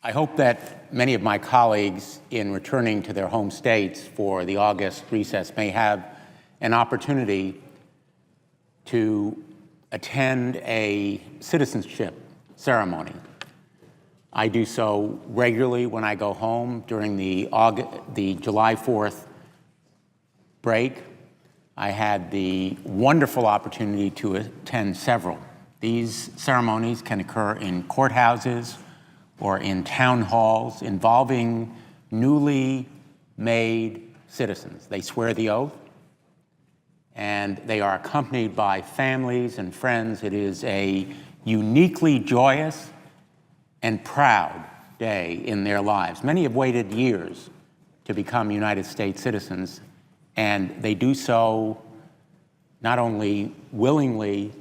I hope that many of my colleagues, in returning to their home states for the August recess, may have an opportunity to attend a citizenship ceremony. I do so regularly when I go home during the July 4th break. I had the wonderful opportunity to attend several. These ceremonies can occur in courthouses or in town halls involving newly made citizens. They swear the oath, and they are accompanied by families and friends. It is a uniquely joyous and proud day in their lives. Many have waited years to become United States citizens, and they do so not only willingly,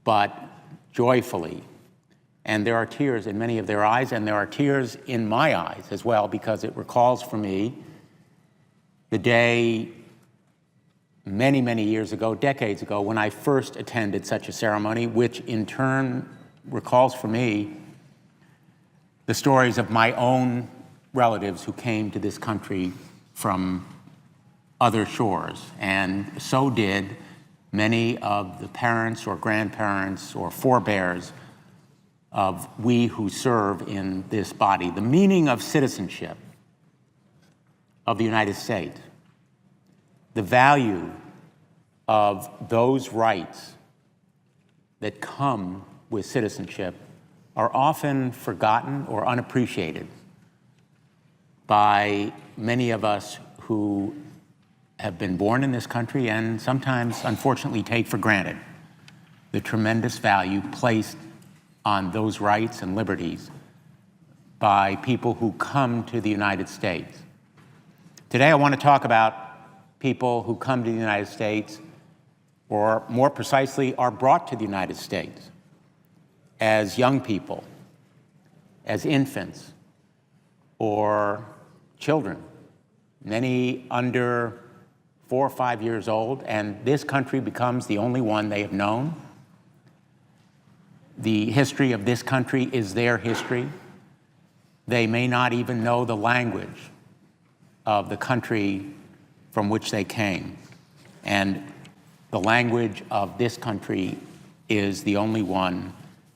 but joyfully. And there are tears in many of their eyes, and there are tears in my eyes as well, because it recalls for me the day many, many years ago, decades ago, when I first attended such a ceremony, which in turn recalls for me the stories of my own relatives who came to this country from other shores. And so did many of the parents or grandparents or forebears of we who serve in this body. The meaning of citizenship of the United States, the value of those rights that come with citizenship are often forgotten or unappreciated by many of us who have been born in this country and sometimes, unfortunately, take for granted the tremendous value placed on those rights and liberties by people who come to the United States. Today, I want to talk about people who come to the United States, or more precisely, are brought to the United States as young people, as infants, or children, many under 4 or 5 years old, and this country becomes the only one they have known. The history of this country is their history. They may not even know the language of the country from which they came. And the language of this country is the only one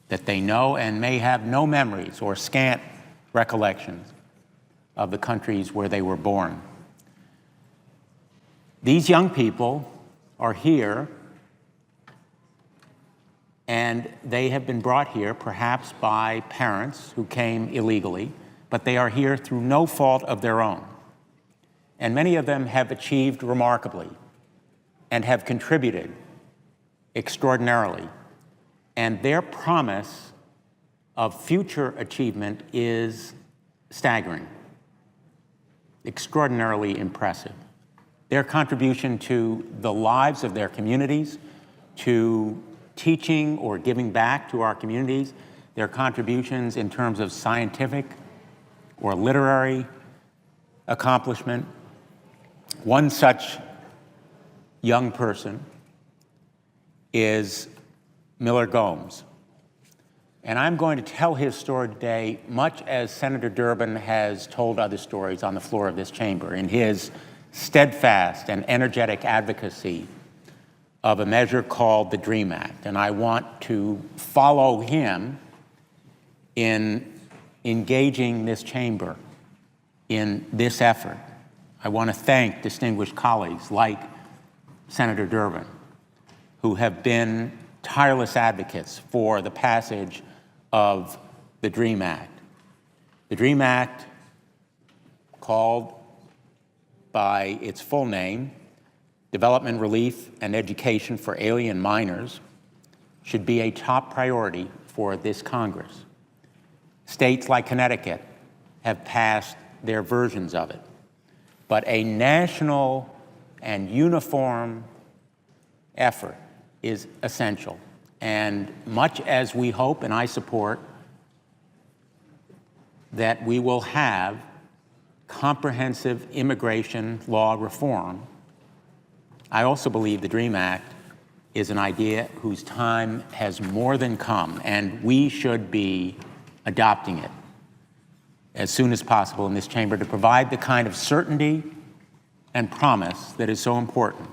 that they know, and may have no memories or scant recollections of the countries where they were born. These young people are here, and they have been brought here perhaps by parents who came illegally, but they are here through no fault of their own. And many of them have achieved remarkably and have contributed extraordinarily. And their promise of future achievement is staggering, extraordinarily impressive. Their contribution to the lives of their communities, to teaching or giving back to our communities, their contributions in terms of scientific or literary accomplishment. One such young person is Miller Gomes. And I'm going to tell his story today, much as Senator Durbin has told other stories on the floor of this chamber, in his steadfast and energetic advocacy of a measure called the DREAM Act. And I want to follow him in engaging this chamber in this effort. I want to thank distinguished colleagues like Senator Durbin, who have been tireless advocates for the passage of the DREAM Act. The DREAM Act, called by its full name, Development, Relief, and Education for Alien Minors, should be a top priority for this Congress. States like Connecticut have passed their versions of it, but a national and uniform effort is essential. And much as we hope, and I support, that we will have comprehensive immigration law reform, I also believe the DREAM Act is an idea whose time has more than come, and we should be adopting it as soon as possible in this chamber to provide the kind of certainty and promise that is so important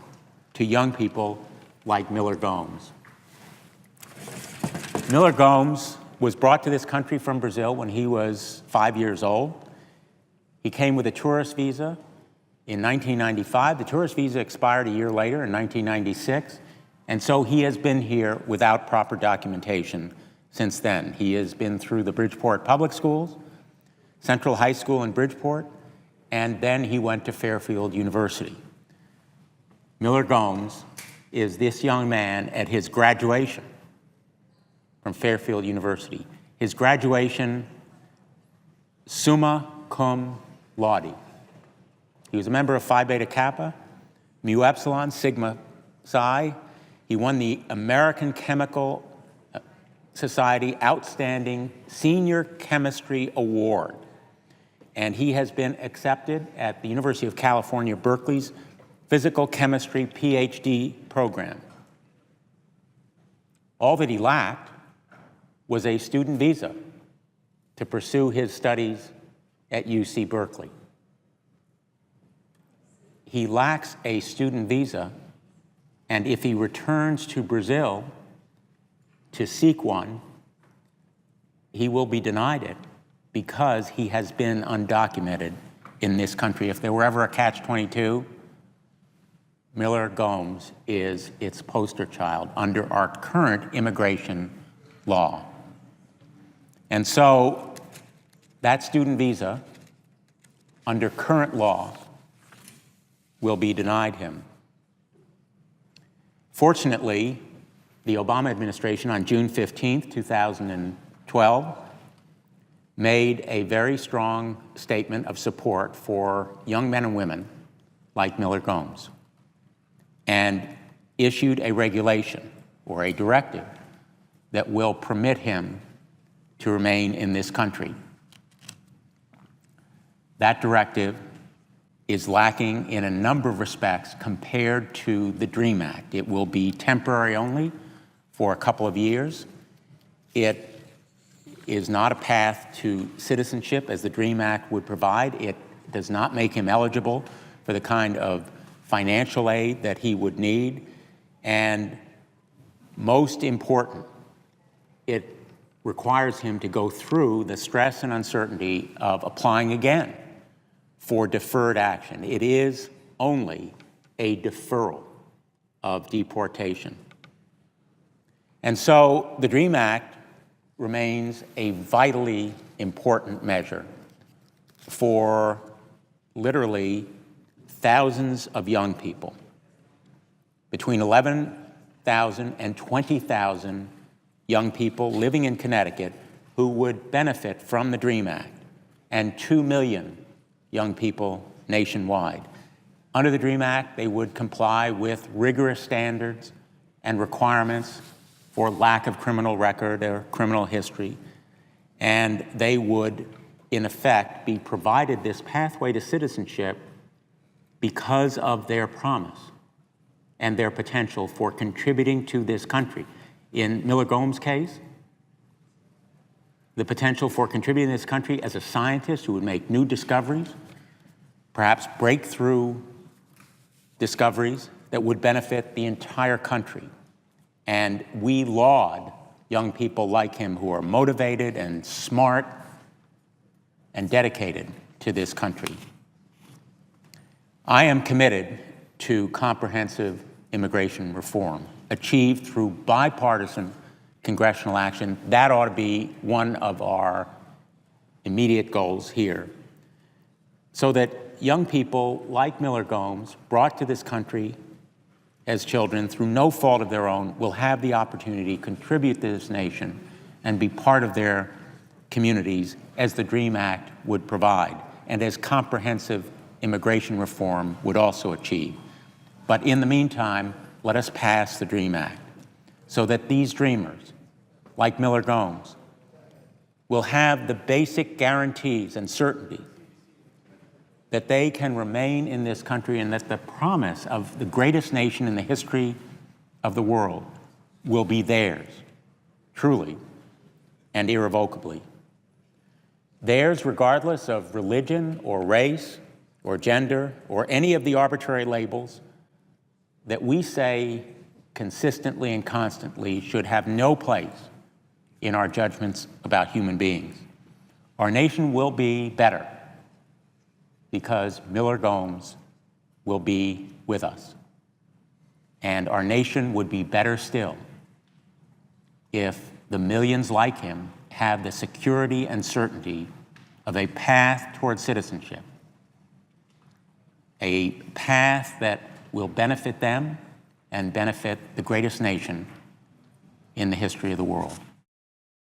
to young people like Miller Gomes. Miller Gomes was brought to this country from Brazil when he was 5 years old. He came with a tourist visa in 1995. The tourist visa expired a year later in 1996, and so he has been here without proper documentation since then. He has been through the Bridgeport Public Schools, Central High School in Bridgeport, and then he went to Fairfield University. Miller Gomes is this young man at his graduation from Fairfield University. His graduation, summa cum laude. He was a member of Phi Beta Kappa, Mu Epsilon, Sigma Psi. He won the American Chemical Society Outstanding Senior Chemistry Award. And he has been accepted at the University of California, Berkeley's Physical Chemistry PhD program. All that he lacked was a student visa to pursue his studies at UC Berkeley. He lacks a student visa, and if he returns to Brazil to seek one, he will be denied it because he has been undocumented in this country. If there were ever a catch-22, Miller Gomes is its poster child under our current immigration law. And so that student visa, under current law, will be denied him. Fortunately, the Obama administration on June 15th, 2012, made a very strong statement of support for young men and women like Miller Gomes and issued a regulation or a directive that will permit him to remain in this country. That directive is lacking in a number of respects compared to the DREAM Act. It will be temporary only for a couple of years. It is not a path to citizenship as the DREAM Act would provide. It does not make him eligible for the kind of financial aid that he would need. And most important, it requires him to go through the stress and uncertainty of applying again for deferred action. It is only a deferral of deportation. And so the DREAM Act remains a vitally important measure for literally thousands of young people, between 11,000 and 20,000 young people living in Connecticut who would benefit from the DREAM Act, and 2 million young people nationwide. Under the DREAM Act, they would comply with rigorous standards and requirements for lack of criminal record or criminal history, and they would, in effect, be provided this pathway to citizenship because of their promise and their potential for contributing to this country. In Miller Gomes' case, the potential for contributing to this country as a scientist who would make new discoveries, perhaps breakthrough discoveries that would benefit the entire country. And we laud young people like him who are motivated and smart and dedicated to this country. I am committed to comprehensive immigration reform achieved through bipartisan congressional action. That ought to be one of our immediate goals here, so that young people like Miller Gomes, brought to this country as children through no fault of their own, will have the opportunity to contribute to this nation and be part of their communities as the DREAM Act would provide, and as comprehensive immigration reform would also achieve. But in the meantime, let us pass the DREAM Act so that these dreamers, like Miller Gomes, will have the basic guarantees and certainty that they can remain in this country and that the promise of the greatest nation in the history of the world will be theirs, truly and irrevocably. theirs regardless of religion or race or gender or any of the arbitrary labels that we say consistently and constantly should have no place in our judgments about human beings. Our nation will be better because Miller Gomes will be with us. And our nation would be better still if the millions like him have the security and certainty of a path toward citizenship, a path that will benefit them and benefit the greatest nation in the history of the world.